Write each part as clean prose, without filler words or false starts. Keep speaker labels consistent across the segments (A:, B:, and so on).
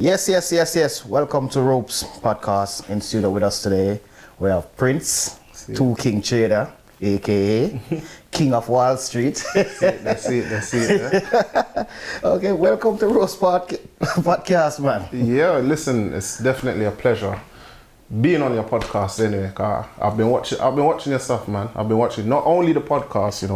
A: Yes. Welcome to Ropes Podcast. In studio with us today, we have Prince, Two King Trader, aka King of Wall Street.
B: That's it.
A: Okay, welcome to Ropes Podcast, man.
B: Yeah, listen, it's definitely a pleasure being on your podcast anyway. I've been watching your stuff, man. I've been watching not only the podcast,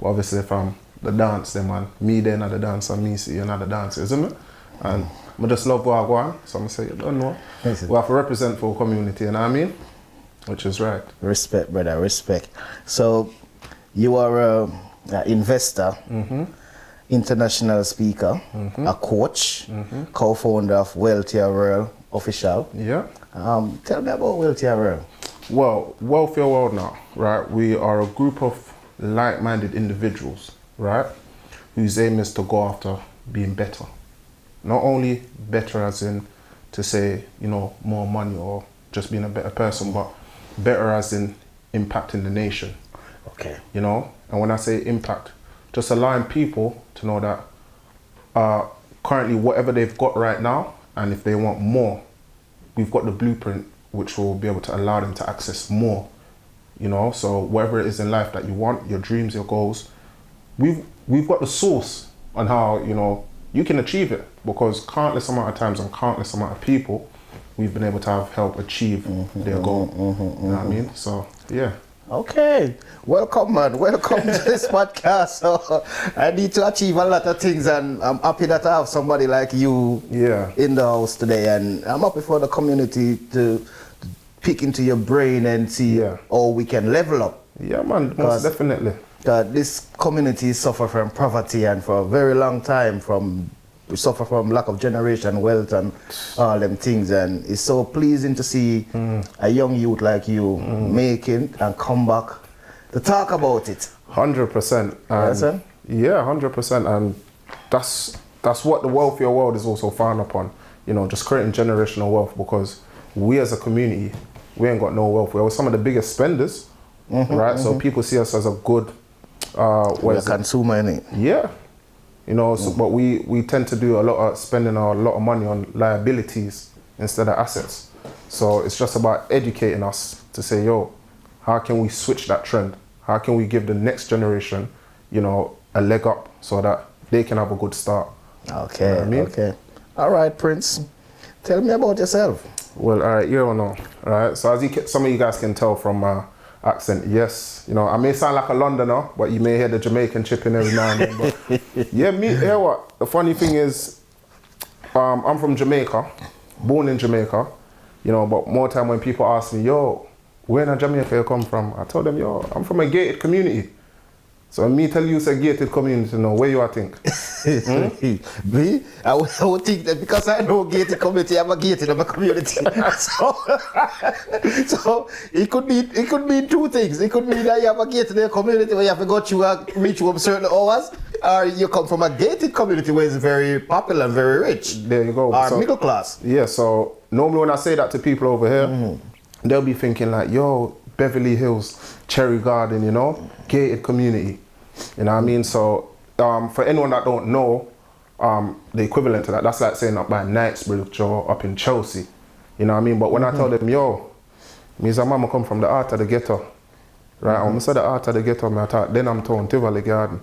B: but obviously from the dance, then man. Me then at the dance and me see another dance, isn't it? And I just love what I go on, so I'm gonna say you don't know. We have to represent for community, you know what I mean? Which is right.
A: Respect, brother, respect. So you are an investor, international speaker, a coach, co-founder of Wealthier World Official.
B: Yeah.
A: Tell me about Wealthier World.
B: Well, Wealthier World now, right? We are a group of like-minded individuals, right? Whose aim is to go after being better. Not only better as in to say, more money or just being a better person, but better as in impacting the nation.
A: Okay.
B: And when I say impact, just allowing people to know that currently whatever they've got right now, and if they want more, we've got the blueprint which will be able to allow them to access more. So whatever it is in life that you want, your dreams, your goals, we've got the source on how, you can achieve it, because countless amount of times and countless amount of people we've been able to have help achieve their goal. You know what I mean? So yeah.
A: Okay, welcome, man. Welcome to this podcast. So I need to achieve a lot of things, and I'm happy that I have somebody like you in the house today. And I'm happy for the community to pick into your brain and see how we can level up.
B: Yeah, man, most definitely.
A: This community suffer from poverty, and for a very long time we suffer from lack of generation wealth and all them things, and it's so pleasing to see a young youth like you making and come back to talk about it.
B: 100%. Yeah, 100%, and that's what the Wealthier World is also found upon. Just creating generational wealth, because we as a community, we ain't got no wealth. We're some of the biggest spenders, right? So people see us as a good
A: we're a consumer, innit?
B: Yeah. But we tend to do spending a lot of money on liabilities instead of assets. So it's just about educating us to say, how can we switch that trend? How can we give the next generation, a leg up so that they can have a good start?
A: Okay, okay. All right, Prince. Tell me about yourself.
B: Well, all right, or no? All right. So as some of you guys can tell from my accent, yes, I may sound like a Londoner, but you may hear the Jamaican chipping every now and then. But yeah, what? The funny thing is, I'm from Jamaica, born in Jamaica, but more time when people ask me, where in Jamaica you come from? I told them, I'm from a gated community. So when me tell you it's a gated community, where you are think?
A: Me? I would think that because I know gated community, I'm a gated of a community. So it could mean two things. It could mean that you have a gated community where you have to go through reach home certain hours, or you come from a gated community where it's very popular and very rich.
B: There you go.
A: Or middle class.
B: Yeah, so normally when I say that to people over here, they'll be thinking like, Beverly Hills, Cherry Garden, gated community. You know what I mean? So for anyone that don't know, the equivalent to that's like saying up by Knightsbridge or up in Chelsea. You know what I mean? But when I tell them, me's a mama come from the heart of the ghetto. Right? When I say the heart of the ghetto, then I'm told Tivoli Garden.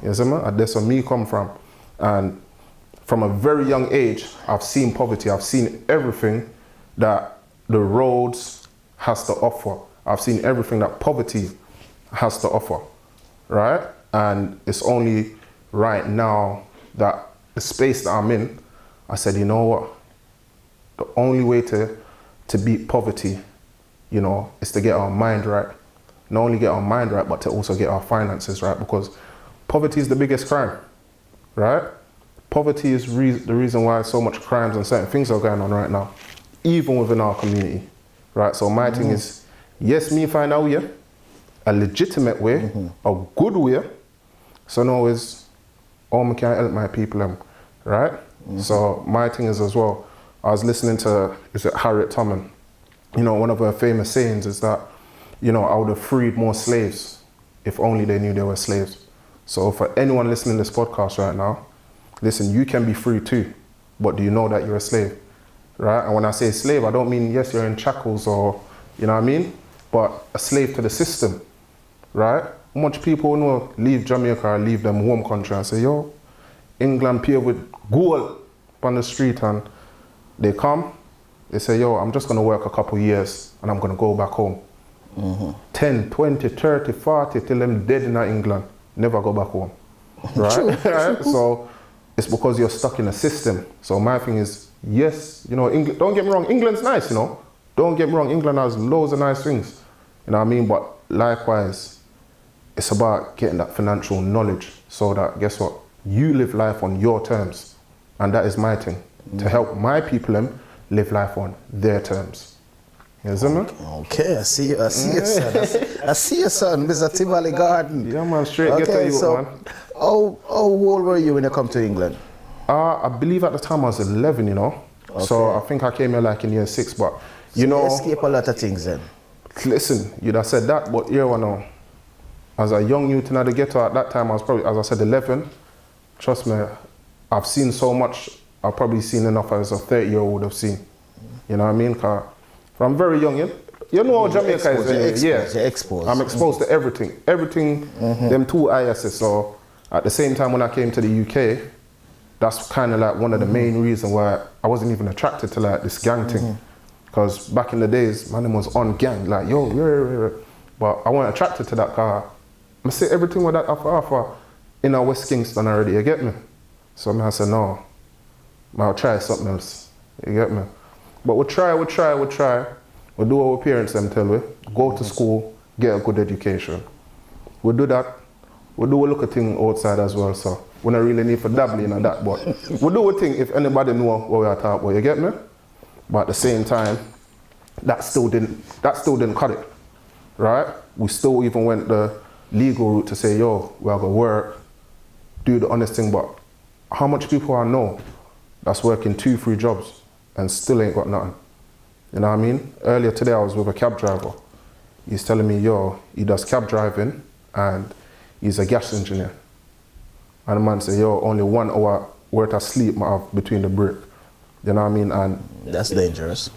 B: You see me? And that's where me come from. And from a very young age, I've seen poverty. I've seen everything that the roads has to offer. I've seen everything that poverty has to offer, right? And it's only right now that the space that I'm in, I said, you know what? The only way to beat poverty, is to get our mind right. Not only get our mind right, but to also get our finances right, because poverty is the biggest crime, right? Poverty is the reason why so much crimes and certain things are going on right now, even within our community, right? So my thing is, yes, me find a way, a legitimate way, a good way, so now is all I can help my people, right? So my thing is as well, I was listening to, Harriet Tubman, one of her famous sayings is that, I would have freed more slaves if only they knew they were slaves. So for anyone listening to this podcast right now, listen, you can be free too. but do you know that you're a slave, right? And when I say slave, I don't mean, yes, you're in shackles or, you know what I mean? But a slave to the system, right? How much people know leave Jamaica or leave them home country and say, yo, England pay with gold on the street, and they come, they say, yo, I'm just gonna work a couple years and I'm gonna go back home. 10, 20, 30, 40 till them dead in England, never go back home, right? Right? So it's because you're stuck in a system. So my thing is, yes, you know, England, don't get me wrong, England's nice, you know. Don't get me wrong, England has loads of nice things, you know what I mean? But likewise, it's about getting that financial knowledge so that, guess what, you live life on your terms. And that is my thing, to help my people live life on their terms. Yes, man?
A: Okay, I see you, son. I see you, son, Mr. Tivoli Garden.
B: Yeah, man, straight get to you,
A: so
B: man.
A: How old were you when you come to England?
B: I believe at the time I was 11, you know. Okay. So I think I came here like in year 6, but you know.
A: You escape a lot of things then.
B: Listen, you'd have said that, but here I know. As a young youth in the ghetto at that time, I was probably, as I said, 11. Trust me, I've seen so much, I've probably seen enough as a 30-year-old have seen. You know what I mean? From very young, you know how Jamaica is.
A: You're exposed.
B: I'm exposed to everything. Everything, them two ISs. So at the same time when I came to the UK, that's kind of like one of the main reasons why I wasn't even attracted to like this gang thing. Because back in the days, my name was on gang, like, yo, but I wasn't attracted to that car. I see everything with that offer in our West Kingston already, you get me? So I said, no, I'll try something else, you get me? But we'll try. We'll do what our parents them tell we. Go to school, get a good education. We'll do that. We'll do a look at thing outside as well, so we don't really need for dabbling and that, but we'll do a thing if anybody know what we are talking about, you get me? But at the same time, that still didn't cut it, right? We still even went the legal route to say, yo, we are gonna work, do the honest thing, but how much people I know that's working 2-3 jobs and still ain't got nothing? You know what I mean? Earlier today I was with a cab driver. He's telling me, yo, he does cab driving and he's a gas engineer. And the man said, yo, only 1 hour worth of sleep I have between the break. You know what I mean? And
A: that's dangerous.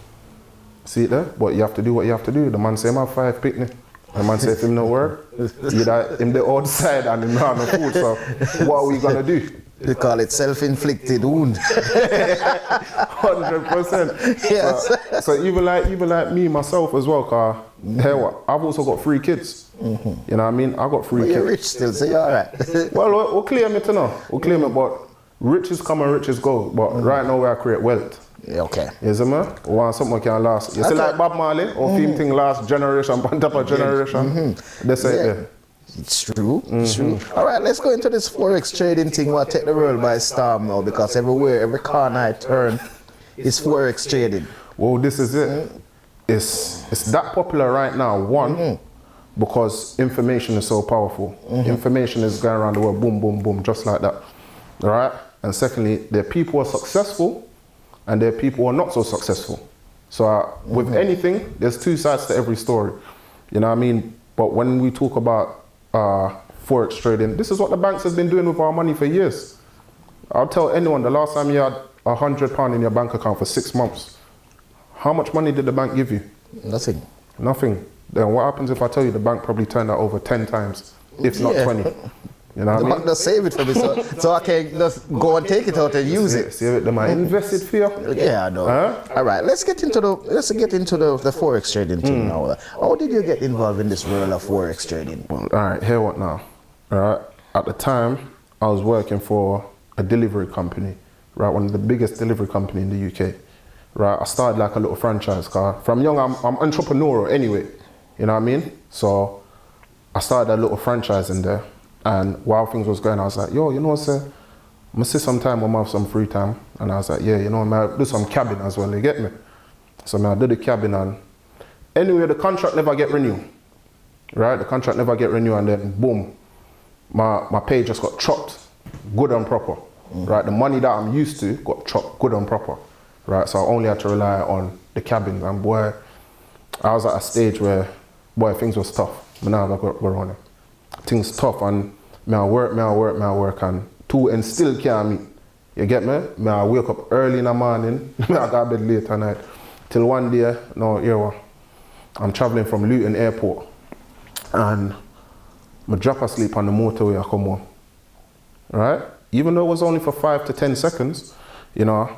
A: See
B: it there? But you have to do what you have to do. The man say, I'm have 5 picnic. The man say, if him no work, either him the outside and him not no food. So what are we gonna do?
A: They call it self-inflicted wound.
B: 100%.
A: Yes.
B: So even like me, myself as well, cause hey, what? I've also got 3 kids. You know what I mean? I got 3 kids.
A: You're rich still, so you're all right.
B: Well, we'll claim it, you know. We'll claim it, but riches come and riches go. But right now we are create wealth.
A: Yeah, okay.
B: Yes, man. We want something can last. You see like Bob Marley, or theme thing last generation, on top of generation. They say it there.
A: It's true. It's true. All right, let's go into this Forex trading thing. We'll take the world by storm now, because everywhere, every corner I turn, is Forex trading.
B: Well, this is it. It's that popular right now. One, because information is so powerful. Information is going around the world, boom, boom, boom, just like that. All right. And secondly, there are people who are successful, and there are people who are not so successful. So with anything, there's 2 sides to every story. You know what I mean? But when we talk about Forex trading, this is what the banks have been doing with our money for years. I'll tell anyone, the last time you had £100 in your bank account for 6 months, how much money did the bank give you?
A: Nothing.
B: Nothing. Then what happens if I tell you the bank probably turned that over 10 times, if not 20? You know what I mean?
A: The bank does save it for me, so I can just go and take it out and use it.
B: Save it, they might invest it for you.
A: Yeah, I know. All right, let's get into the Forex trading thing now. How did you get involved in this world of Forex trading?
B: Well, all right, hear what now? All right, at the time, I was working for a delivery company, right? One of the biggest delivery company in the UK. Right, I started like a little franchise car. From young, I'm entrepreneurial anyway. You know what I mean? So I started a little franchise in there. And while things was going, I was like, yo, you know what, sir? I'm gonna sit some time when I have some free time. And I was like, yeah, you know, I'm gonna do some cabin as well, you get me? So I did the cabin, and anyway, the contract never get renewed. Right? The contract never get renewed, and then boom, my pay just got chopped good and proper. Right? The money that I'm used to got chopped good and proper. Right? So I only had to rely on the cabin. And boy, I was at a stage where, boy, things was tough. But now I got running. Things tough, and I work, and 2 and still can't meet. You get me? I wake up early in the morning, I go to bed late at night. Till one day, no, here what? I'm traveling from Luton Airport and I drop asleep on the motorway, I come home. Right? Even though it was only for 5 to 10 seconds, you know,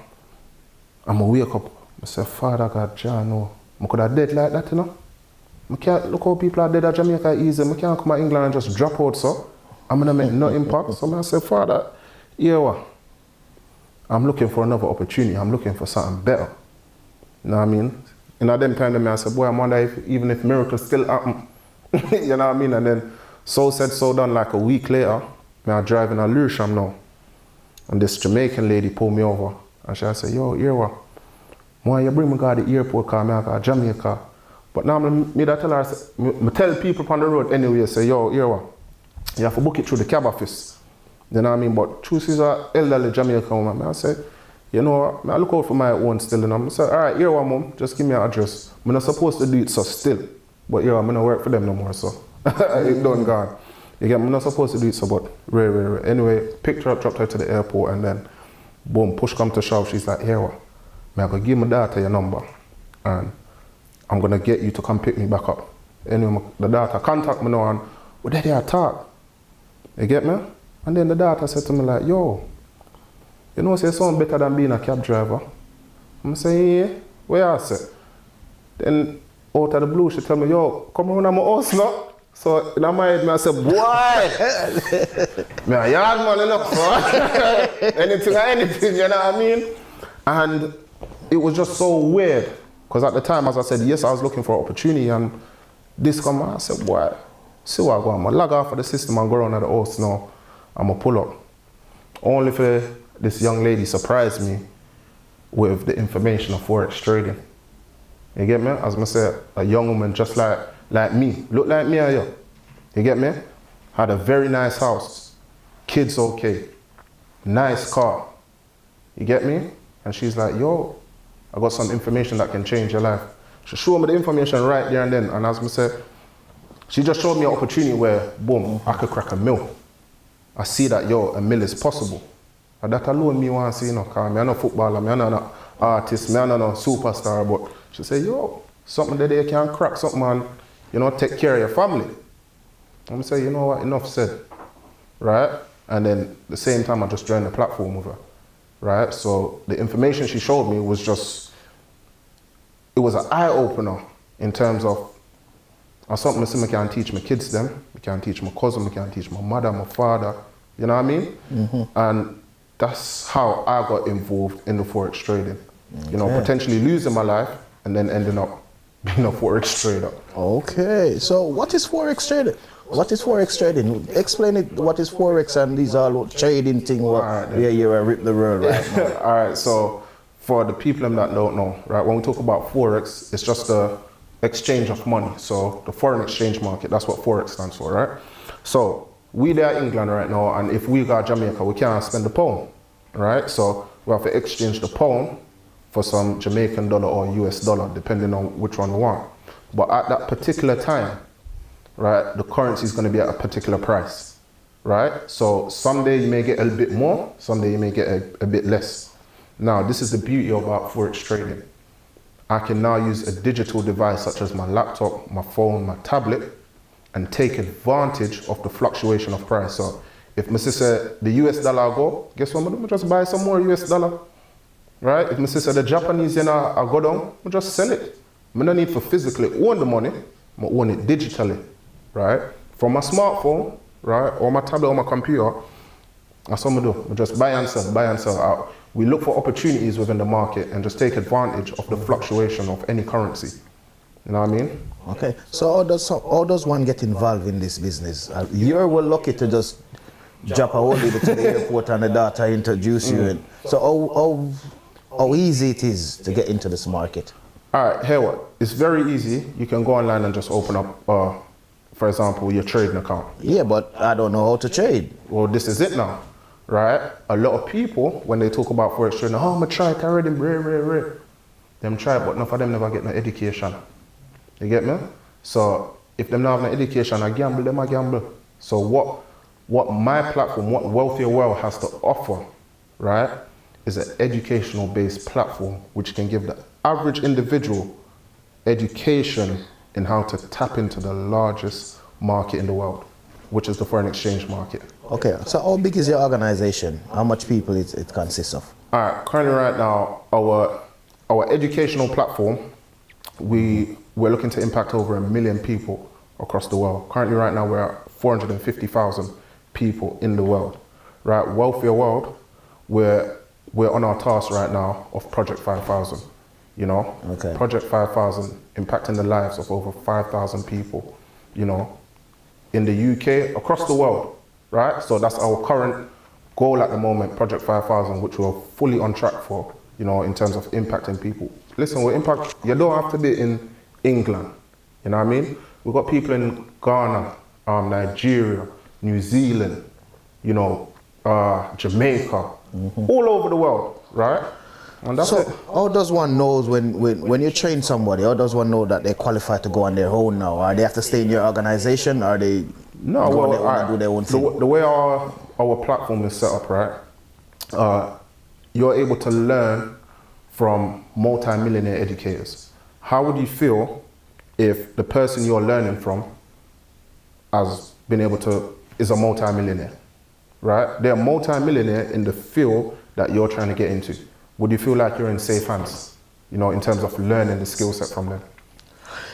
B: I'm gonna wake up. I say, Father God, John, no. I could have dead like that, you know? I can't, look how people are dead at Jamaica easy. I can't come to England and just drop out, so I'm gonna make no impact. So I say, Father, yeah, what? I'm looking for another opportunity. I'm looking for something better. You know what I mean? In them time, I said, boy, I wonder if, even if miracles still happen. You know what I mean? And then, so said, so done, like a week later, I'm driving a Lewisham now. And this Jamaican lady pulled me over. And she said, yo, here what? Why you bring me to the airport car, I got Jamaica. But now I tell her, I tell people on the road anyway, say, yo, here what? You have to book it through the cab office. You know what I mean? But truth is an elderly Jamaican woman. I said, you know what? I look out for my own still. And I said, all right, here what, mom, just give me an address. I'm not supposed to do it so still. But here, I'm not work for them no more, so. It done gone. You get, I'm not supposed to do it so, but rare. Anyway, picked her up, dropped her to the airport, and then, boom, push come to shove. She's like, here what? I'm going to give my daughter your number, and I'm going to get you to come pick me back up. Anyway, the daughter contact me now, and what did they talk? You get me? And then the daughter said to me like, yo, you know, say something better than being a cab driver. I'm saying, yeah, where I say? Then out of the blue, she tell me, yo, come around my house now. So in my head, I said, boy, me a yard man enough, anything, you know what I mean? And it was just so weird, because at the time, as I said, yes, I was looking for opportunity, and this come, I said, boy, see what I go, I'm gonna log off of the system and go around at the house now, I'm gonna pull up. Only for this young lady surprised me with the information of Forex trading. You get me? As I said, a young woman just like me, look like me or you. You get me? Had a very nice house, kids okay, nice car. You get me? And she's like, yo, I got some information that can change your life. She showed me the information right there and then, and as I said, she just showed me an opportunity where, boom, I could crack a mill. I see that, yo, a mill is possible. And that alone me want to see, you know, because I'm not a footballer, I'm not an artist, I'm not a superstar, but she said, yo, something that they can crack, something and, you know, take care of your family. I'm saying, you know what, enough said, right? And then the same time I just joined the platform with her, right? So the information she showed me was just, it was an eye-opener in terms of something I can teach my kids them, I can teach my cousin, I can teach my mother, my father, you know what I mean? Mm-hmm. And that's how I got involved in the Forex trading. Okay. You know, potentially losing my life and then ending up being a Forex trader.
A: Okay, so what is Forex trading? What is Forex trading? Explain it, what is Forex and these all trading thing where you rip the world right now.
B: All right, so for the people that don't know, right, when we talk about Forex, it's just the exchange of money. So the foreign exchange market, that's what Forex stands for, right? So we there in England right now, and if we got Jamaica, we can't spend the pound, right? So we have to exchange the pound for some Jamaican dollar or US dollar, depending on which one we want. But at that particular time, right, the currency is going to be at a particular price, right? So someday you may get a little bit more, someday you may get a bit less. Now, this is the beauty about Forex trading. I can now use a digital device such as my laptop, my phone, my tablet, and take advantage of the fluctuation of price. So if my sister, the US dollar go, guess what, I'm going to just buy some more US dollar, right? If my sister, the Japanese yen I go down, I just sell it. I don't need to physically own the money, I own it digitally, right? From my smartphone, right, or my tablet or my computer, that's what I do. I just buy and sell out. We look for opportunities within the market and just take advantage of the fluctuation of any currency. You know what I mean?
A: Okay, so how does one get involved in this business? You're well lucky to just drop a whole little to the airport and the data introduce you in. So how easy it is to get into this market?
B: All right, here what? It's very easy. You can go online and just open up, for example, your trading account.
A: Yeah, but I don't know how to trade.
B: Well, this is it now, right? A lot of people, when they talk about Forex trading, oh, I'm going to try it already, them try it, but none of them never get no education. You get me? So if them not have no education, I gamble. So what my platform, what Wealthier World has to offer, right, is an educational-based platform which can give the average individual education in how to tap into the largest market in the world, which is the foreign exchange market.
A: Okay, so how big is your organization? How much people it consists of?
B: All right, currently right now, our educational platform, we're looking to impact over 1 million people across the world. Currently right now, we're at 450,000 people in the world. Right, wealthier world, we're on our task right now of Project 5,000. You know,
A: okay.
B: Project 5,000 impacting the lives of over 5,000 people, you know, in the UK, across the world, right? So that's our current goal at the moment, Project 5,000, which we're fully on track for, you know, in terms of impacting people. Listen, you don't have to be in England, you know what I mean? We've got people in Ghana, Nigeria, New Zealand, you know, Jamaica, all over the world, right? And that's
A: so how does one know when you train somebody, how does one know that they're qualified to go on their own now? Or they have to stay in your organization, or they do their own thing?
B: The way our platform is set up, right? You're able to learn from multi-millionaire educators. How would you feel if the person you're learning from is a multi-millionaire, right? They're a multi-millionaire in the field that you're trying to get into. Would you feel like you're in safe hands, you know, in terms of learning the skill set from them?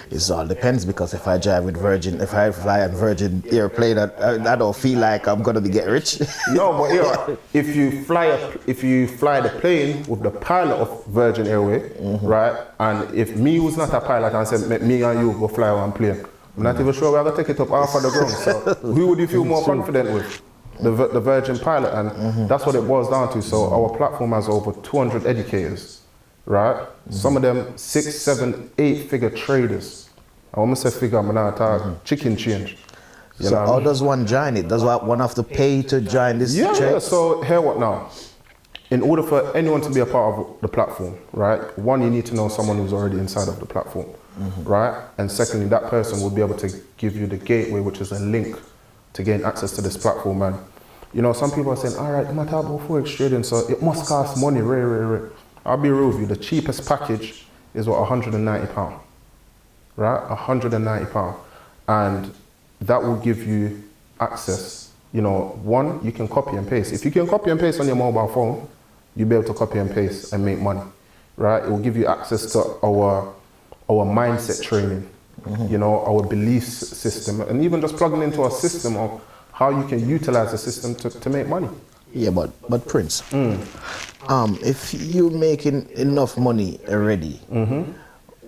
A: It all depends, because if I drive with Virgin, if I fly on Virgin airplane, I don't feel like I'm gonna get rich.
B: No, but yeah, if you fly the plane with the pilot of Virgin Airway, right? And if me was not a pilot and said me and you go fly one plane, I'm not even sure we're gonna take it up half of the ground. So who would you feel more confident with? The Virgin pilot, and that's what it boils down to. So our platform has over 200 educators, right? Some of them 6, 7, 8-figure traders. I almost say figure, I'm not chicken change.
A: So how does one join it? Does one have to pay to join this trade?
B: Yeah, so here what now? In order for anyone to be a part of the platform, right? One, you need to know someone who's already inside of the platform, right? And secondly, that person will be able to give you the gateway, which is a link to gain access to this platform. And you know, some people are saying, all right, you might talk about Forex trading, so it must cost money, I'll be real with you, the cheapest package is what, £190, right? £190, and that will give you access. You know, one, you can copy and paste. If you can copy and paste on your mobile phone, you'll be able to copy and paste and make money, right? It will give you access to our mindset training, you know, our belief system, and even just plugging into a system of how you can utilize the system to make money.
A: Yeah, but Prince, if you're making enough money already,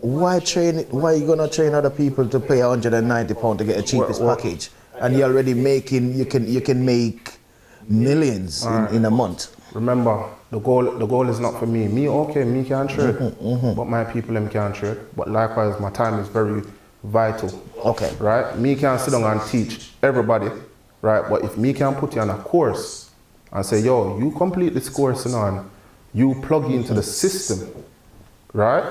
A: why are you gonna train other people to pay £190 to get a cheapest package? And you're already making, you can make millions in a month.
B: Remember, the goal is not for me. Me can trade, but my people them can't trade. But likewise, my time is very vital.
A: Okay.
B: Right? Me can sit down and teach everybody, right? But if me can put you on a course and say, yo, you complete this course and you plug into the system, right?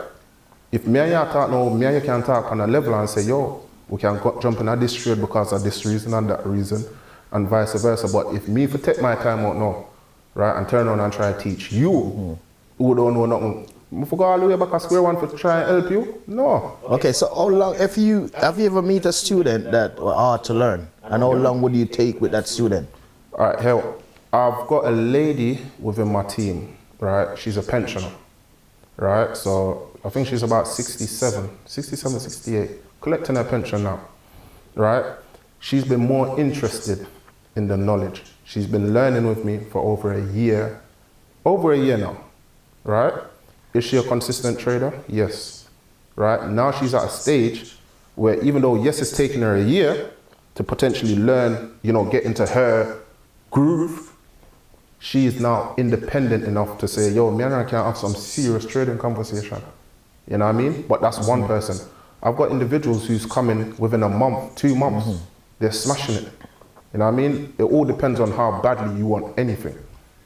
B: If me and you talk now, me and you can talk on a level and say, yo, we can jump in at this trade because of this reason and that reason, and vice versa. But if me for take my time out now, right, and turn around and try to teach you, who don't know nothing, I forgot all the way back at square one for try and help you? No.
A: Okay, so how long, have you ever meet a student that were hard to learn? And how long would you take with that student?
B: All right, hell, I've got a lady within my team, right? She's a pensioner, right? So I think she's about 67, 68, collecting her pension now, right? She's been more interested in the knowledge. She's been learning with me for over a year now, right? Is she a consistent trader? Yes, right? Now she's at a stage where even though, yes, it's taken her a year to potentially learn, you know, get into her groove, she is now independent enough to say, yo, me and I can have some serious trading conversation. You know what I mean? But that's one person. I've got individuals who's coming within a month, 2 months, they're smashing it. You know what I mean? It all depends on how badly you want anything,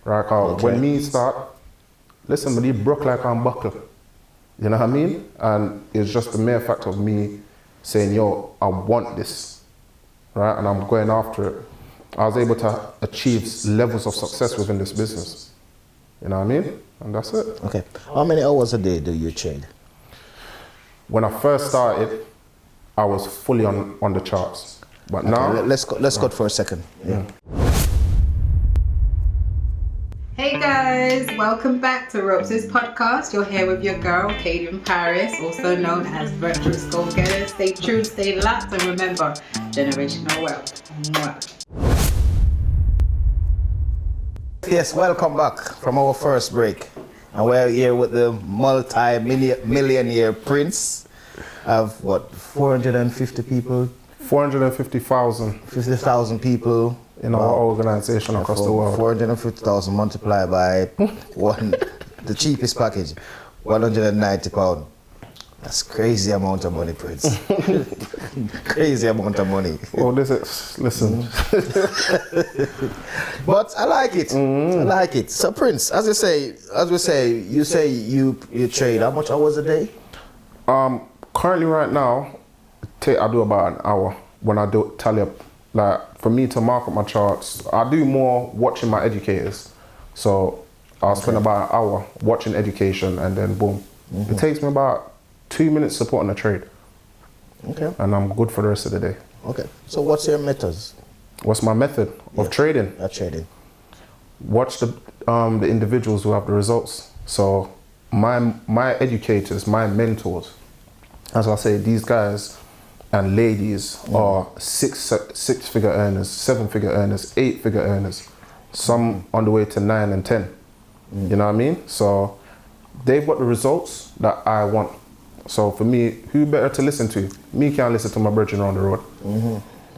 B: right? When me start, listen, but he broke like I'm buckle. You know what I mean? And it's just the mere fact of me saying, yo, I want this, right? And I'm going after it. I was able to achieve levels of success within this business. You know what I mean? And that's it.
A: Okay. How many hours a day do you trade?
B: When I first started, I was fully on the charts. But now...
A: Let's cut for a second. Yeah.
C: Hey guys, welcome back to Ropes' podcast. You're here with your girl, Katie in Paris, also known as Virtuous Go-Getter. Stay true, stay locked, and remember, generational wealth. Mwah.
A: Yes, welcome back from our first break. And we're here with the multi-millionaire prince of what, 450 people?
B: 450,000.
A: 50,000 people.
B: In our organization across the world.
A: 450,000 multiplied by one, the cheapest package, £190. That's crazy amount of money, Prince. Crazy amount of money.
B: Well, listen.
A: But I like it. I like it. So, Prince, as we say, you say you trade how much hours a day?
B: Currently, right now, I do about an hour when I do tally up. Like, for me to mark up my charts, I do more watching my educators. So I'll spend about an hour watching education and then boom. It takes me about 2 minutes to put on a trade. Okay. And I'm good for the rest of the day.
A: Okay. So what's your methods?
B: What's my method of trading?
A: Trading.
B: Watch the individuals who have the results. So my educators, my mentors, as I say, these guys and ladies are six-figure earners, 7-figure earners, 8-figure earners, some on the way to 9 and 10. You know what I mean? So they've got the results that I want. So for me, who better to listen to? Me can't listen to my brethren on the road.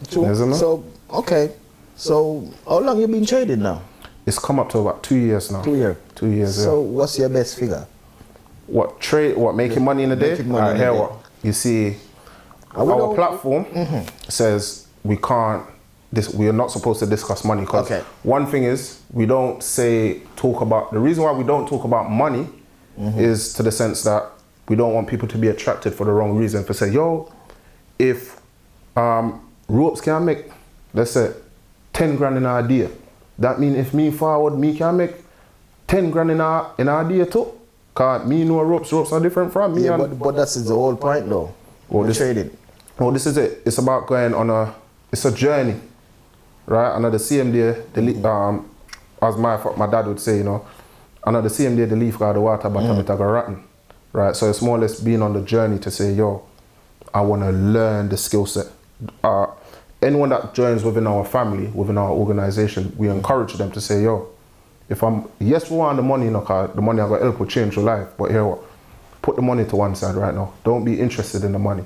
A: So, okay. So how long you been trading now?
B: It's come up to about 2 years now.
A: 2 years?
B: 2 years,
A: So what's your best figure?
B: What, making money in a day?
A: Making money in a day.
B: What? You see, our platform says we are not supposed to discuss money because one thing is we don't talk about, the reason why we don't talk about money is to the sense that we don't want people to be attracted for the wrong reason. For say, yo, if ropes can make, let's say 10 grand in an idea, that mean if me forward, me can make 10 grand in an idea too? Cause me know ropes are different from me.
A: Yeah, but that's the whole point though. Trading.
B: Well, this is it. It's about going on it's a journey, right? Another CMD, as my dad would say, you know, another CMD, the leaf got the water, but it got rotten, right? So it's more or less being on the journey to say, yo, I want to learn the skill set. Anyone that joins within our family, within our organization, we encourage them to say, yo, we want the money, you know, the money I got help will change your life, but here what? Put the money to one side right now. Don't be interested in the money.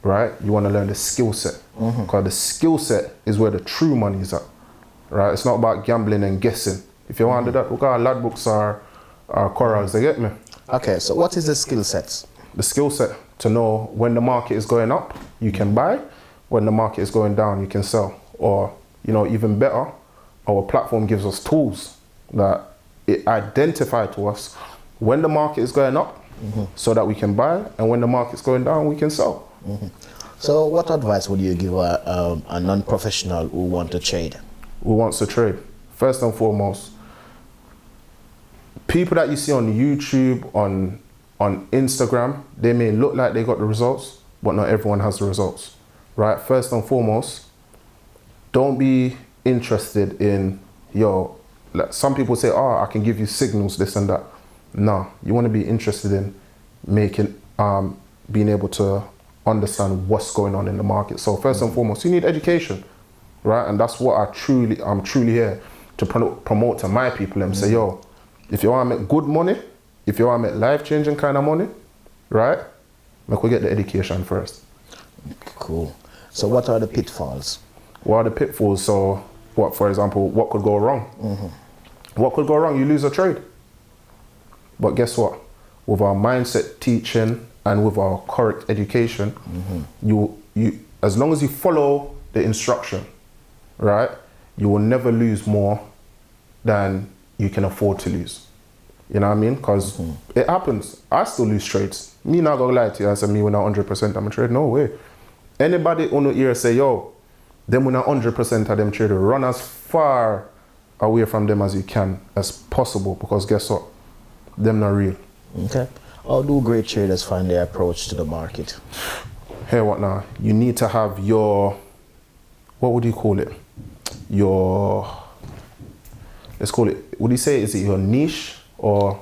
B: Right? You want to learn the skill set. Because the skill set is where the true money is at. Right? It's not about gambling and guessing. If you want to do that, look at lad books are corals, they get me.
A: Okay, so what is the skill sets?
B: The skill set to know when the market is going up, you can buy. When the market is going down, you can sell. Or, you know, even better, our platform gives us tools that it identify to us when the market is going up so that we can buy, and when the market's going down, we can sell.
A: So what advice would you give a non-professional who want to trade?
B: Who wants to trade? First and foremost, people that you see on YouTube, on Instagram, they may look like they got the results, but not everyone has the results, right? First and foremost, don't be interested in, like some people say, I can give you signals, this and that. No, you want to be interested in being able to understand what's going on in the market. So first and foremost, you need education, right? And that's what I'm truly here to promote to my people and say, yo, if you want to make good money, if you want to make life-changing kind of money, right? We get the education first.
A: Cool. So what are the pitfalls?
B: What are the pitfalls? So what, for example, what could go wrong? What could go wrong? You lose a trade. But guess what? With our mindset teaching and with our correct education, you as long as you follow the instruction, right, you will never lose more than you can afford to lose. You know what I mean? Because it happens. I still lose trades. Me not gonna lie to you and say me when I'm 100% I'm a trade. No way. Anybody on the ear say, yo, them when I'm 100% of them trade run as far away from them as you can as possible, because guess what? Them not real.
A: Okay. How do great traders find their approach to the market?
B: Hear what now? You need to have your, what would you call it? Your, let's call it, would you say, is it your niche? Or,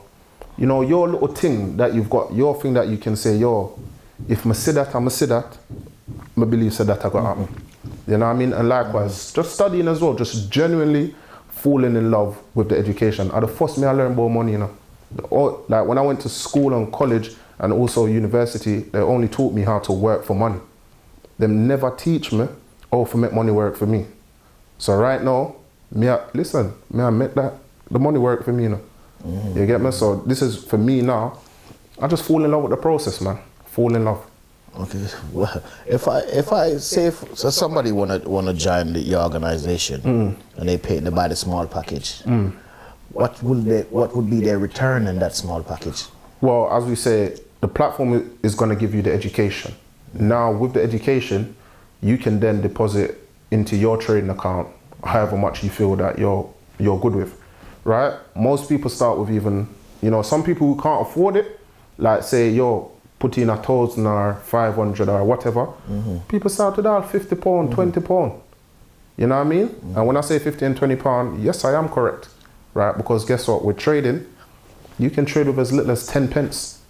B: you know, your little thing that you've got, your thing that you can say, yo, if I see that, I see that, I believe so that I got happen. You know what I mean? And likewise, just studying as well, just genuinely falling in love with the education. At the first me I learned about money, you know. Like when I went to school and college and also university, they only taught me how to work for money. They never teach me how to make money work for me. So right now, me I make that the money work for me, you know. You get me? So this is for me now. I just fall in love with the process, man. Fall in love.
A: Okay. Well, if I say so somebody wanna join your organization and they buy the small package, what would be their return in that small package?
B: Well, as we say, the platform is going to give you the education. Now, with the education, you can then deposit into your trading account however much you feel that you're good with, right? Most people start with even, you know, some people who can't afford it, like say, yo, put in 1,000 or 500 or whatever. People start with that £50, £20. You know what I mean? And when I say 50 and £20, yes, I am correct, right? Because guess what? With trading, you can trade with as little as 10 pence,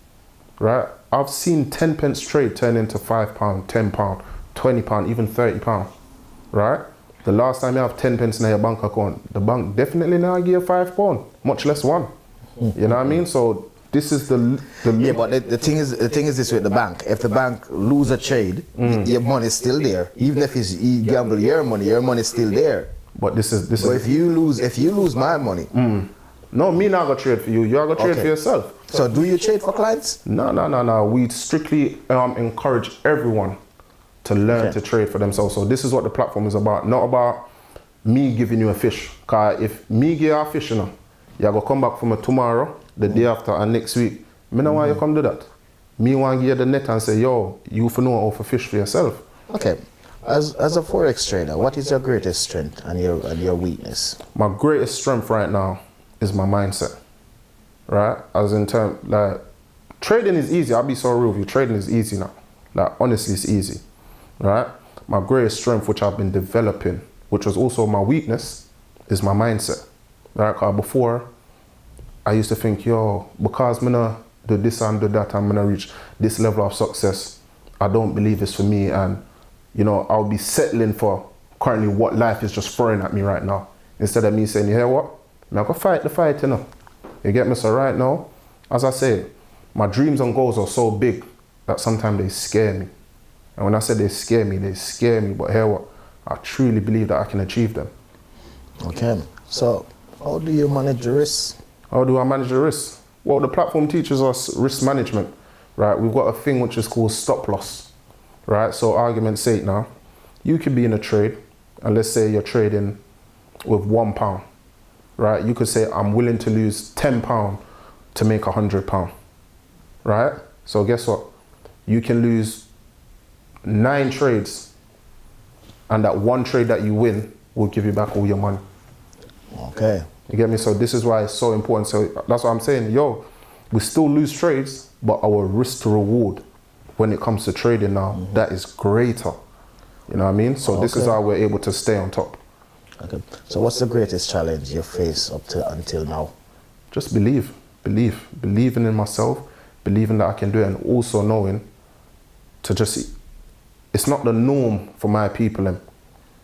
B: right? I've seen 10 pence trade turn into £5, £10, £20, even £30, right? The last time you have 10 pence in your bank account, the bank definitely now give you £5, much less one. You know what I mean? So this is the
A: yeah, but the thing is this with the bank. If the bank lose a trade, your money is still there. Even if you gamble your money is still there.
B: But this is.
A: But if you lose my money,
B: no, me not gonna trade for you. You're gonna trade for yourself.
A: So do you trade for clients?
B: No. We strictly encourage everyone to learn to trade for themselves. So this is what the platform is about. Not about me giving you a fish. Cause if me give you a fish, you know, you're gonna come back from it tomorrow, the day after, and next week. Me no want you come do that. Me want to give you the net and say, yo, you for know how to fish for yourself.
A: Okay. As a Forex trader, what is your greatest strength and your weakness?
B: My greatest strength right now is my mindset, right? As in terms, like, trading is easy. I'll be so real with you. Trading is easy now. Like, honestly, it's easy, right? My greatest strength, which I've been developing, which was also my weakness, is my mindset, right? Because before, I used to think, yo, because I'm gonna do this and do that, I'm gonna reach this level of success. I don't believe it's for me, and you know, I'll be settling for currently what life is just throwing at me right now. Instead of me saying, you hear what? I'm gonna fight the fight, you know. You get me? So right now, as I say, my dreams and goals are so big that sometimes they scare me. And when I say they scare me, but hear what? I truly believe that I can achieve them.
A: Okay. So how do you manage the risks?
B: How do I manage the risks? Well, the platform teaches us risk management, right? We've got a thing which is called stop loss, right? So argument's sake now, you could be in a trade, and let's say you're trading with £1, right? You could say, I'm willing to lose £10 to make £100, right? So guess what? You can lose 9 trades, and that one trade that you win will give you back all your money.
A: Okay.
B: You get me? So this is why it's so important. So that's what I'm saying. Yo, we still lose trades, but our risk to reward when it comes to trading now, that is greater. You know what I mean? So this is how we're able to stay on top.
A: Okay. So what's the greatest challenge you face until now?
B: Just believing in myself, believing that I can do it, and also knowing to just, it's not the norm for my people,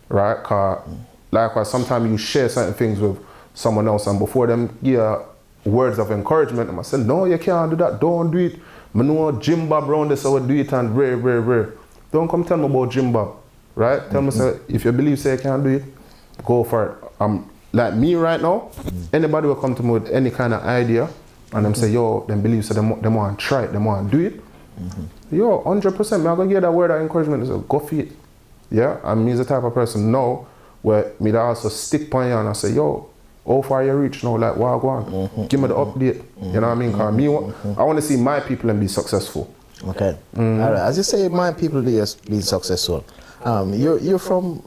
B: right? Cause likewise, sometimes you share certain things with someone else, and before them give words of encouragement, and I said, no, you can't do that, don't do it. I know Jim Bob around this, I would do it, and rare. Don't come tell me about Jim Bob, right? Tell me, say, if you believe, say you can't do it, go for it. Like me right now, anybody will come to me with any kind of idea, and them say, yo, them believe, so them want to try it, them want to do it. Yo, 100%, I'm going to give that word of encouragement, so go for it. Yeah, and me's the type of person now, where me that also stick on you and I say, yo, how far you reach now, like, what go on? Give me the update, you know what I mean? Cause me, I want to see my people and be successful.
A: Okay. All right. As you say, my people be successful. You're from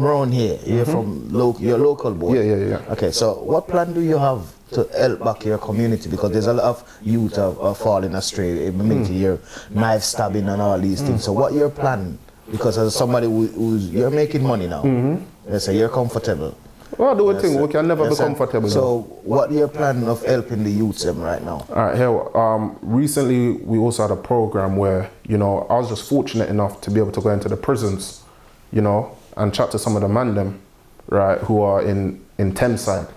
A: around here. You're from you're local boy.
B: Yeah.
A: Okay, so what plan do you have to help back your community? Because there's a lot of youth are falling astray. You're knife stabbing and all these things. So what your plan? Because as somebody who's you're making money now, let's say you're comfortable.
B: Well, the one thing we can never be comfortable.
A: So what your plan of helping the youths them right now?
B: All right, here. Recently we also had a program where I was just fortunate enough to be able to go into the prisons, and chat to some of the man them, right, who are in Thameside,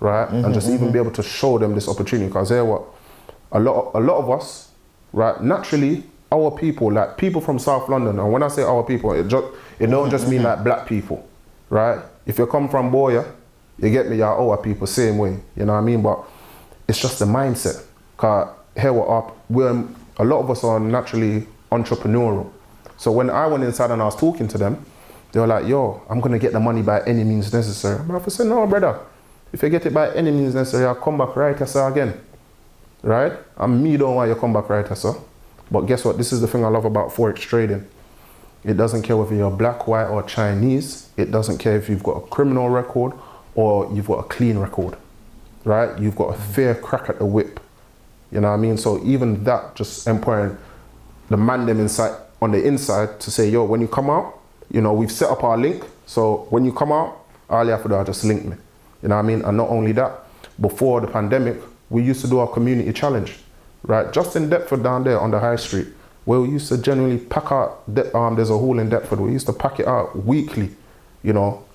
B: right, and just even be able to show them this opportunity. Because here, a lot of us, right, naturally our people, like people from South London, and when I say our people, it don't just mean like black people, right? If you come from Boya, you get me, you're our people, same way, you know what I mean? But it's just the mindset. Cause here a lot of us are naturally entrepreneurial. So when I went inside and I was talking to them, they were like, yo, I'm gonna get the money by any means necessary. But I said, no, brother, if you get it by any means necessary, I'll come back right here again, right? And me don't want you to come back right here, sir. But guess what? This is the thing I love about Forex trading. It doesn't care whether you're black, white, or Chinese. It doesn't care if you've got a criminal record or you've got a clean record, right? You've got a fair crack at the whip. You know what I mean? So even that, just empowering the man them on the inside to say, yo, when you come out, we've set up our link. So when you come out, all you have to do is just link me. You know what I mean? And not only that, before the pandemic, we used to do our community challenge, right? Just in Deptford down there on the high street, where we used to generally pack out, there's a hall in Deptford, we used to pack it out weekly,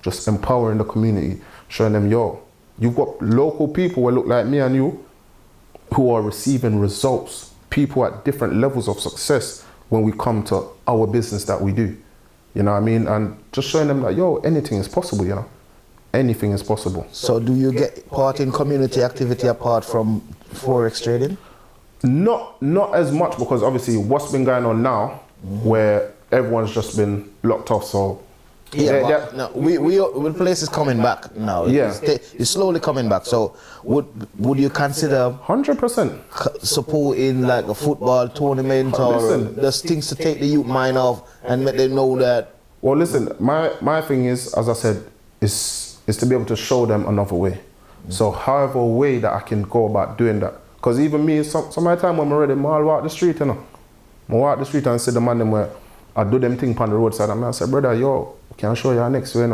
B: just empowering the community, showing them, yo, you've got local people who look like me and you who are receiving results, people at different levels of success when we come to our business that we do. You know what I mean? And just showing them that, yo, anything is possible, anything is possible.
A: So do you get part in community activity apart from Forex trading?
B: Not as much, because obviously what's been going on now, where everyone's just been locked off. So
A: no, we place is coming back now.
B: Yeah,
A: it's slowly coming back. So would you consider
B: 100%
A: supporting like a football tournament or there's things to take the youth mind off and let them know that?
B: Well, listen, my thing is, as I said, is to be able to show them another way. So however way that I can go about doing that. Because even me, some of the time when I'm ready, I'll walk the street, I walk the street and see the man them where I do them thing on the roadside. And I say, brother, yo, can I show you next way,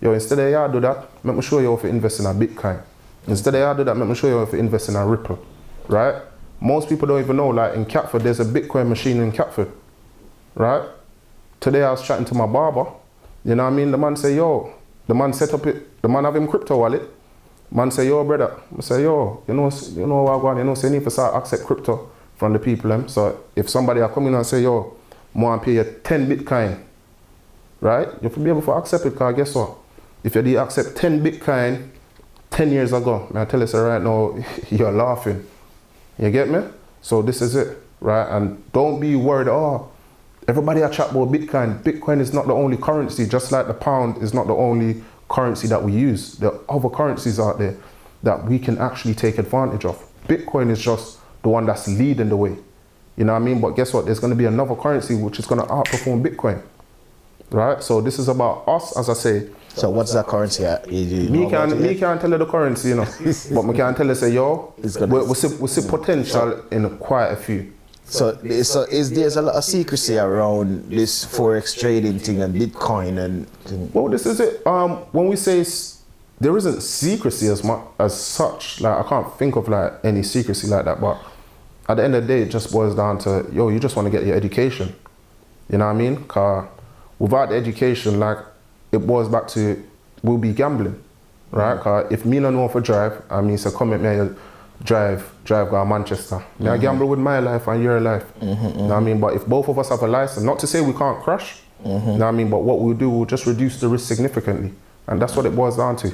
B: Yo, instead of you do that, let me show you if you invest in a Bitcoin. Instead of you do that, let me show you if you invest in a Ripple, right? Most people don't even know, like in Catford, there's a Bitcoin machine in Catford, right? Today I was chatting to my barber, you know what I mean? The man say, yo, the man set up it, the man have him crypto wallet. Man say, yo, brother. I say, yo, you know what I want, so you need to start accept crypto from the people. So if somebody are coming and say, yo, I want to pay you 10 Bitcoin, right? You have to be able to accept it, because guess what? If you did accept 10 Bitcoin 10 years ago, I tell you so right now, you're laughing. You get me? So this is it, right? And don't be worried, everybody a chat about Bitcoin. Bitcoin is not the only currency, just like the pound is not the only currency that we use. There are other currencies out there that we can actually take advantage of. Bitcoin is just the one that's leading the way. You know what I mean? But guess what? There's going to be another currency which is going to outperform Bitcoin. Right? So this is about us, as I say.
A: So what's that currency?
B: Me can't tell you the currency, but me can tell you, say, yo, we see potential in quite a few.
A: So there's a lot of secrecy around this Forex trading thing and Bitcoin and thing.
B: Well, this is it. When we say there isn't secrecy as such, like I can't think of like any secrecy like that, but at the end of the day, it just boils down to, yo, you just want to get your education. You know what I mean? Because without the education, like, it boils back to, we'll be gambling, right? Because if me don't know for drive, I mean, so come at me, drive go to Manchester. I gamble with my life and your life. You know what I mean? But if both of us have a license, not to say we can't crash, you know what I mean? But what we'll do, we'll just reduce the risk significantly. And that's what it boils down to.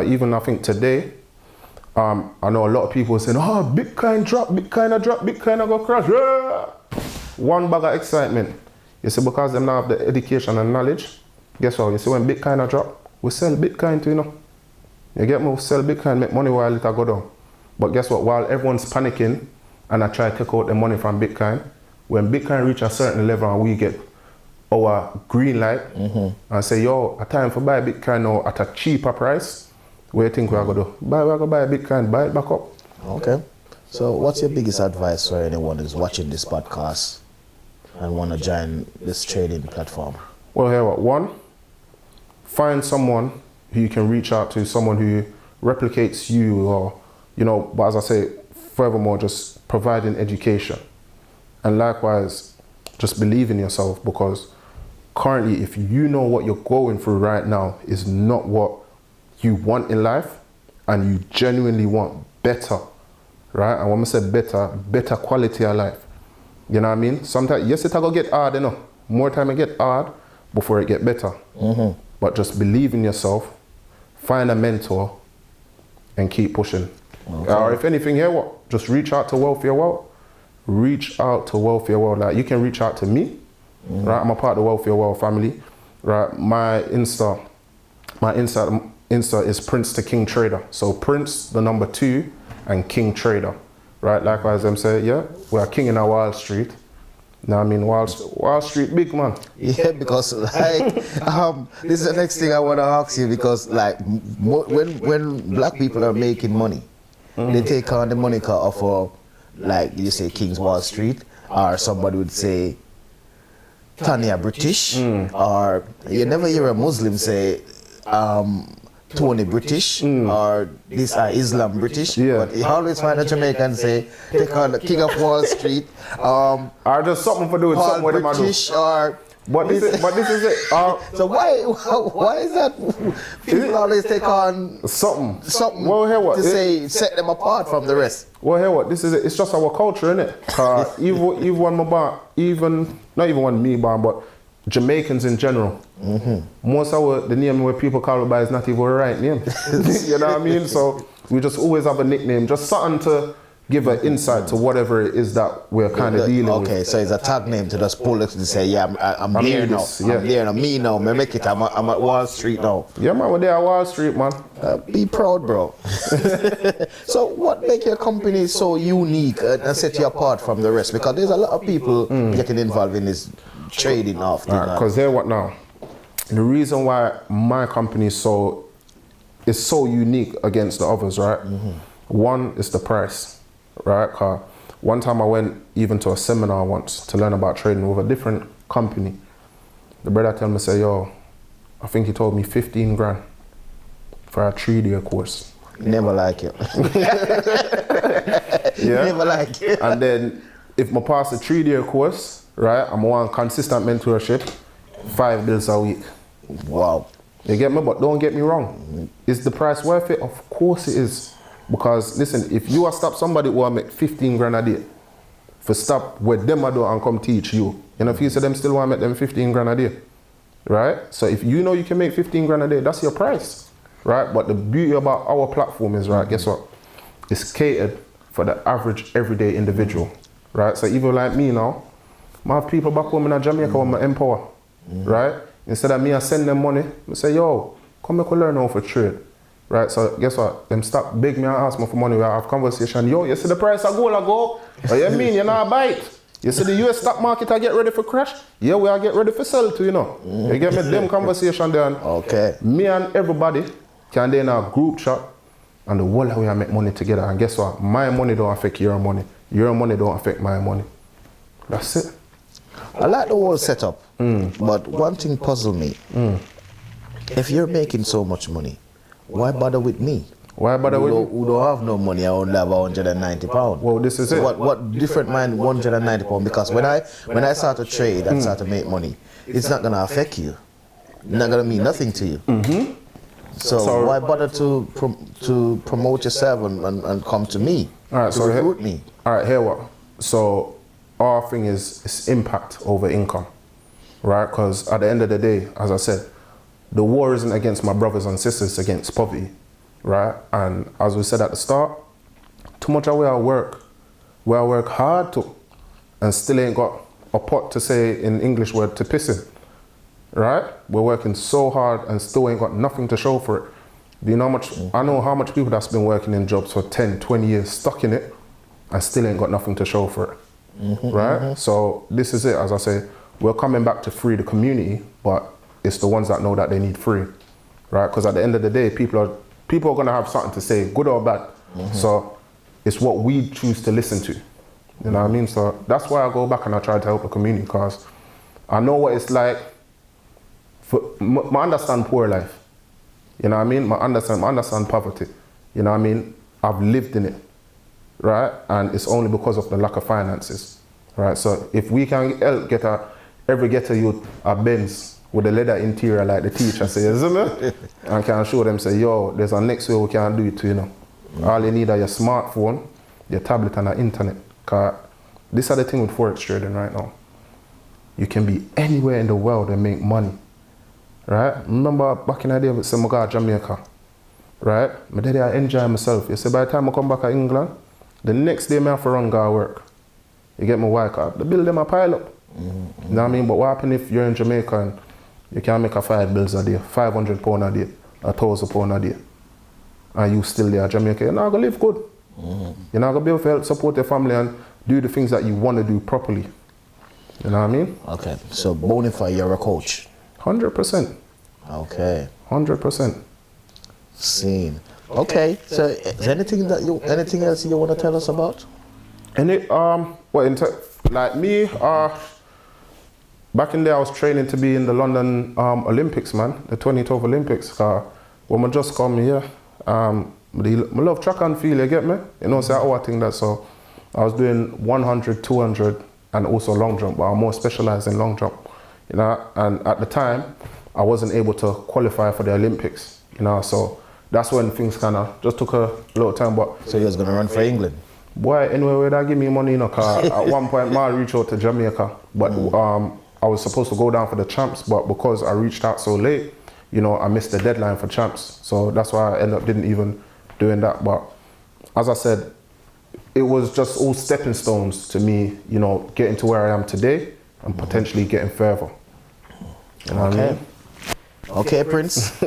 B: Even I think today, I know a lot of people saying, Bitcoin drop, Bitcoin go crash. Yeah! One bag of excitement. You see, because them now have the education and knowledge, guess what? You see, when Bitcoin drop, we sell Bitcoin too, You get me? We sell Bitcoin, make money while it go down. But guess what? While everyone's panicking and I try to take out the money from Bitcoin, when Bitcoin reach a certain level and we get our green light and say, yo, a time for buy Bitcoin now at a cheaper price. What do you think we're going to do? We're going to buy Bitcoin, buy it back up.
A: Okay. So what's your biggest advice for anyone who's watching this podcast and want to join this trading platform?
B: Well, here what? One, find someone who you can reach out to, someone who replicates you, or, you know, but as I say, furthermore, just providing education. And likewise, just believe in yourself, because currently, if you know what you're going through right now is not what you want in life, and you genuinely want better, right? And when I say better quality of life. You know what I mean? Sometimes, yes, it'll get hard, you know. More time it get hard before it get better. But just believe in yourself, find a mentor, and keep pushing. Or if anything here, what? Just reach out to Wealthier World. Reach out to Wealthier World. Like, you can reach out to me, right? I'm a part of the Wealthier World family, right? My Insta is Prince to King Trader. So Prince, the number 2, and King Trader, right? Likewise, them say, yeah, we are king in our Wall Street. Now, I mean, Wall Street, big man.
A: Yeah, because like, this is the next thing I want to ask you, because like, when black people are making money, they take on the moniker of, like you say, King's Wall Street, or somebody would say Tanya British, or you never hear a Muslim say Tony British, or this Islam British, but you always find a Jamaican say take on the King of Wall Street,
B: or just something for doing something with
A: British, or
B: but this is it.
A: So why is that people always take on something
B: well, here what?
A: to say set them apart from the rest?
B: Well, here what? This is it. It's just our culture, innit? Even one my bar, even not even one me bar, but Jamaicans in general. Most of the name where people call it by is not even the right name. You know what I mean? So we just always have a nickname, just something to give an insight to whatever it is that we're kind of dealing with.
A: Okay, so it's a tag name to just pull it and say, yeah, I'm there now.
B: Yeah.
A: I'm there now. Me now. Me make it. I'm at Wall Street now.
B: Yeah, man, we're there at Wall Street, man.
A: Be proud, bro. So what makes your company so unique and set you apart from the rest? Because there's a lot of people getting involved in this trading off.
B: Because here what now? The reason why my company is so unique against the others, right? One is the price. Right, cause one time I went even to a seminar once to learn about trading with a different company. The brother told me, say, yo, I think he told me 15 grand for a 3-day course.
A: Never like it.
B: Yeah.
A: Never like it.
B: And then if I pass the 3-day course, right, I'm on consistent mentorship, 5 bills a week.
A: Wow.
B: You get me? But don't get me wrong. Is the price worth it? Of course it is. Because listen, if you are stop somebody who will make 15 grand a day, for stop what them do and come teach you, you know, if you say them still want to make them 15 grand a day, right? So if you know you can make 15 grand a day, that's your price, right? But the beauty about our platform is, right, guess what? It's catered for the average everyday individual, right? So even like me now, I have people back home in Jamaica with my empower, right? Instead of me, I send them money, I say, yo, come make a learn how to trade. Right, so guess what? Them stop beg me and ask me for money. We have conversation. Yo, you see the price of gold I go? What you mean? You not buy it. You see the US stock market I get ready for crash? Yeah, we are get ready for sell too, you know. You get me? Them conversation there.
A: Okay.
B: Me and everybody can then in a group chat and the whole we are make money together. And guess what? My money don't affect your money. Your money don't affect my money. That's it.
A: I like the whole setup, but one thing puzzles me. If you're making so much money, why bother with me?
B: Why bother with you?
A: Who don't have no money, I only have 190 pounds.
B: Well, this is it.
A: What different mind 190 pounds? Because when I start to trade and start to make money, it's not gonna affect you. It's not gonna mean nothing to you. So why bother to promote yourself and come to me?
B: All right, so
A: recruit me.
B: All right, here what? So our thing is impact over income, right? Because at the end of the day, as I said, the war isn't against my brothers and sisters, it's against poverty, right? And as we said at the start, too much of where I work hard to, and still ain't got a pot to say in English word to piss in, right? We're working so hard and still ain't got nothing to show for it. Do you know how much, I know how much people that's been working in jobs for 10, 20 years, stuck in it, and still ain't got nothing to show for it, right? So this is it, as I say, we're coming back to free the community, but it's the ones that know that they need free, right? Because at the end of the day, people are going to have something to say, good or bad. So it's what we choose to listen to. You know what I mean? So that's why I go back and I try to help the community, because I know what it's like. I understand poor life. You know what I mean? I understand poverty. You know what I mean? I've lived in it, right? And it's only because of the lack of finances, right? So if we can help get every ghetto youth a Benz with a leather interior like the teacher says, and can show them, say, yo, there's a next way we can do it to, you know. All you need are your smartphone, your tablet and the internet. Cause this is the thing with Forex trading right now. You can be anywhere in the world and make money, right? Remember back in the day with some guy Jamaica, right? My daddy, I enjoy myself. You see, by the time I come back to England, the next day I have to run go work. You get my wife up, the bill them a pile up. You know what I mean? But what happens if you're in Jamaica and you can make a 5 bills a day, £500 a day, £1,000 a day, and you still there in Jamaica, you're not gonna live good. You're not gonna be able to help support your family and do the things that you want to do properly. You know what I mean?
A: Okay, so Bonify, you're a coach.
B: 100%.
A: Okay.
B: 100%.
A: Seen. Okay, so is there anything else you want to tell us about?
B: Like me, back in there I was training to be in the London Olympics, man, the 2012 Olympics. When I just come here, I love track and field, you get me? You know, so I think that, so I was doing 100, 200 and also long jump, but I'm more specialized in long jump, you know, and at the time I wasn't able to qualify for the Olympics, you know, so that's when things kind of just took a little time. But
A: so you was gonna run for England?
B: Boy, anyway, where they give me money, you know, cause at one point I reached out to Jamaica, but I was supposed to go down for the champs, but because I reached out so late, you know, I missed the deadline for champs. So that's why I ended up didn't even doing that. But as I said, it was just all stepping stones to me, you know, getting to where I am today and potentially getting further. You know what I mean?
A: Okay, Prince.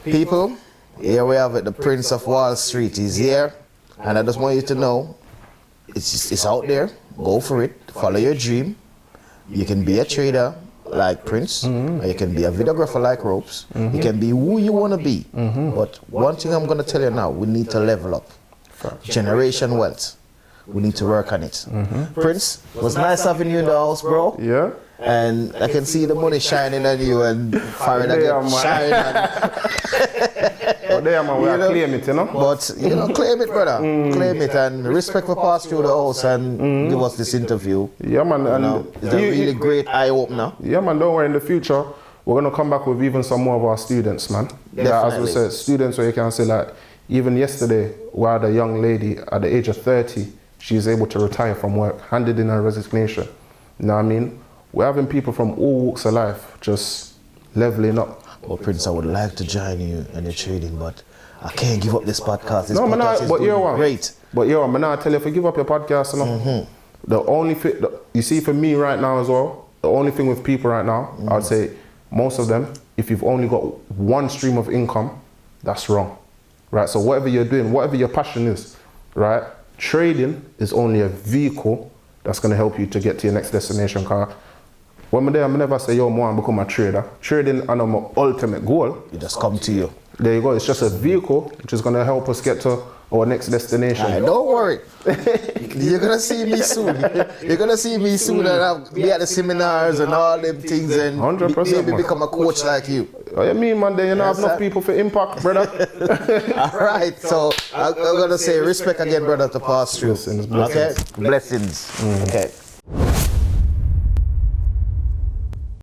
A: People, here we have it. The Prince of Wall Street is here. And I just want you to know, it's out there. Go for it. Follow your dream. You can be a trader like Prince, or you can be a videographer like Ropes. You can be who you want to be. But one thing I'm going to tell you now, we need to level up. Generation wealth. We need to work on it. Prince, it was nice having you in the house, bro.
B: Yeah.
A: And I can see the money shining on you and firing again, shining.
B: But there, man, we claim it, you know.
A: But, you know, claim it, brother. Claim it and respect for pass through the house and give us this interview.
B: Yeah, man. And
A: it's a really great eye-opener.
B: Yeah, man, don't worry. In the future, we're going to come back with even some more of our students, man.
A: Definitely.
B: Like, as we said, students where you can say, like, even yesterday, we had a young lady at the age of 30, she's able to retire from work, handed in her resignation. You know what I mean? We're having people from all walks of life just leveling up.
A: Well, Prince, I would like to join you in your trading, but I can't give up this podcast. This
B: no,
A: podcast
B: man,
A: is
B: but
A: doing great.
B: But man, I tell you, if you give up your podcast, you know, the only thing, you see for me right now as well, the only thing with people right now, I'd say most of them, if you've only got one stream of income, that's wrong, right? So whatever you're doing, whatever your passion is, right? Trading is only a vehicle that's going to help you to get to your next destination. Car. When I'm there, I never say, yo, I become a trader. Trading is my ultimate goal.
A: It just come to you.
B: There you go. It's just a vehicle which is going to help us get to our next destination.
A: Don't worry. You're going to see me soon. You're going to see me soon and I'll be at the seminars and all them things and
B: 100%,
A: maybe become a coach like you.
B: Oh, you mean, man, then you don't have enough people for impact, brother.
A: All right. So I'm going to say respect again, brother, to pass through.
B: Blessings.
A: Okay? Blessings. Okay.